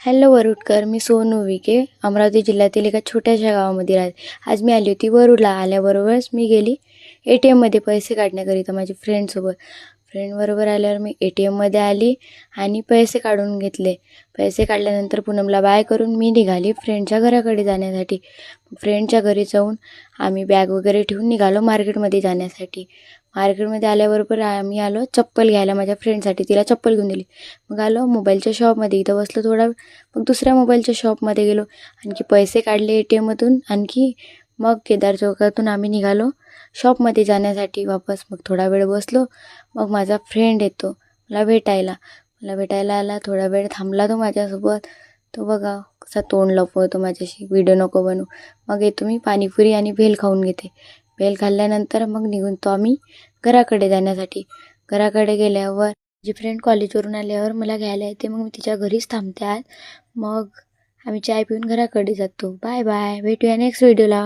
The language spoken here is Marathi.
हॅलो वरुडकर, मी सोनू विके अमरावती जिल्ह्यातील एका छोट्याशा गावामध्ये राहते. आज मी आली होती वरुडला. आल्याबरोबरच मी गेली ATMमध्ये पैसे काढण्याकरिता माझ्या फ्रेंडबरोबर आल्यावर मी ATMमध्ये आली आणि पैसे काढून घेतले. पैसे काढल्यानंतर पूनमला बाय करून मी निघाली फ्रेंडच्या घराकडे जाण्यासाठी. फ्रेंडच्या घरी जाऊन आम्ही बॅग वगैरे ठेवून निघालो मार्केटमध्ये जाण्यासाठी. मार्केटमध्ये आल्याबरोबर आम्ही आलो चप्पल घ्यायला माझ्या फ्रेंडसाठी. तिला चप्पल घेऊन दिली. मग आलो मोबाईलच्या शॉपमध्ये. इथं बसलो थोडा वेळ. मग दुसऱ्या मोबाईलच्या शॉपमध्ये गेलो. आणखी पैसे काढले ATMमधून. आणखी मग केदार चौकातून आम्ही निघालो शॉपमध्ये जाण्यासाठी वापस. मग थोडा वेळ बसलो. मग माझा फ्रेंड येतो मला भेटायला आला. थोडा वेळ थांबला तो माझ्यासोबत. तो बघा कसा तोंड लपवतो माझ्याशी, व्हिडिओ नको बनवू. मग येतो मी पाणीपुरी आणि भेल खाऊन घेते. भेल खाल्ल्यानंतर मग निघून तो आम्ही घराकडे जाण्यासाठी. घराकडे गेल्यावर माझी फ्रेंड कॉलेजवरून आल्यावर मला घ्यायला येते. मग मी तिच्या घरीच थांबते आज. मग आम्ही चाय पिऊन घराकडे जातो. बाय बाय, भेटूया नेक्स्ट व्हिडिओला.